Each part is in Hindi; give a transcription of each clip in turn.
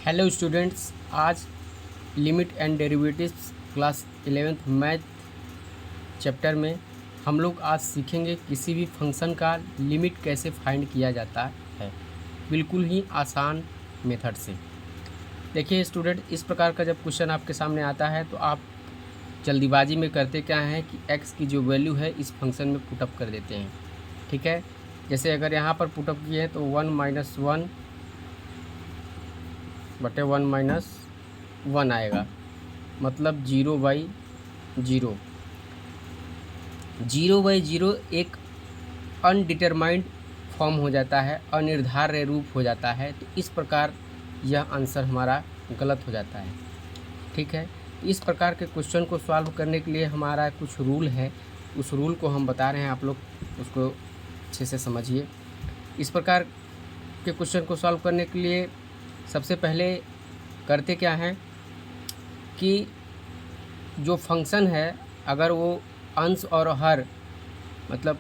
हेलो स्टूडेंट्स, आज limit and derivatives class 11th math chapter में हम लोग आज सीखेंगे किसी भी फंक्शन का लिमिट कैसे फाइंड किया जाता है, बिल्कुल ही आसान मेथड से। देखिए स्टूडेंट, इस प्रकार का जब क्वेश्चन आपके सामने आता है तो आप जल्दीबाजी में करते क्या हैं कि x की जो वैल्यू है इस फंक्शन में पुटअप कर देते हैं। ठीक है, जैसे अगर यहाँ पर पुटअप किए हैं तो 1-1/1 आएगा, मतलब 0/0। 0/0 एक अनडिटरमाइंड फॉर्म हो जाता है, अनिर्धार्य रूप हो जाता है। तो इस प्रकार यह आंसर हमारा गलत हो जाता है। ठीक है, इस प्रकार के क्वेश्चन को सॉल्व करने के लिए हमारा कुछ रूल है, उस रूल को हम बता रहे हैं, आप लोग उसको अच्छे से समझिए। इस प्रकार के क्वेश्चन को सॉल्व करने के लिए सबसे पहले करते क्या हैं कि जो फंक्शन है अगर वो अंश और हर मतलब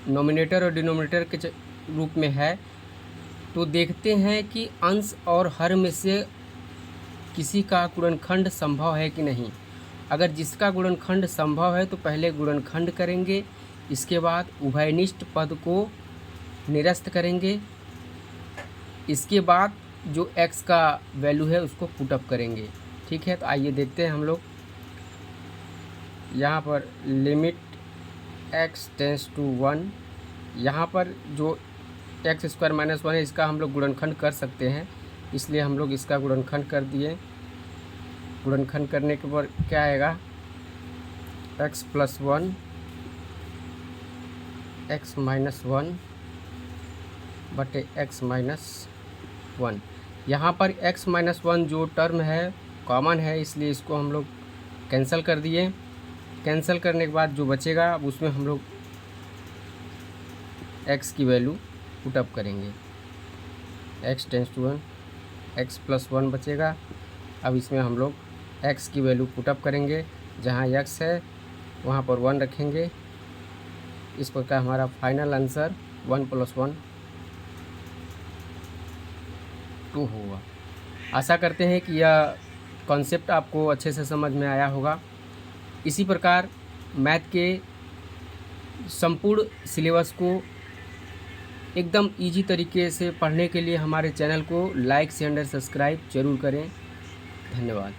नोमिनेटर और डिनोमिनेटर के रूप में है तो देखते हैं कि अंश और हर में से किसी का गुणनखंड संभव है कि नहीं। अगर जिसका गुणनखंड संभव है तो पहले गुणनखंड करेंगे, इसके बाद उभयनिष्ठ पद को निरस्त करेंगे, इसके बाद जो x का वैल्यू है उसको पुटअप करेंगे। ठीक है, तो आइए देखते हैं हम लोग। यहाँ पर लिमिट x टेंस टू 1, यहाँ पर जो x² - 1 है इसका हम लोग गुणनखंड कर सकते हैं, इसलिए हम लोग इसका गुणनखंड कर दिए। गुणनखंड करने के बाद क्या आएगा, x + 1 x - 1 बटे x - 1। यहाँ पर x - 1 जो टर्म है कॉमन है, इसलिए इसको हम लोग कैंसिल कर दिए। कैंसिल करने के बाद जो बचेगा उसमें हम लोग x की वैल्यू पुटअप करेंगे। x टेंस टू 1 x + 1 बचेगा। अब इसमें हम लोग x की वैल्यू पुटअप करेंगे, जहाँ x है वहाँ पर 1 रखेंगे। इस प्रकार हमारा फाइनल आंसर 1 + 1 2 होगा। आशा करते हैं कि यह कॉन्सेप्ट आपको अच्छे से समझ में आया होगा। इसी प्रकार मैथ के संपूर्ण सिलेबस को एकदम इजी तरीके से पढ़ने के लिए हमारे चैनल को लाइक शेयर एंड सब्सक्राइब जरूर करें। धन्यवाद।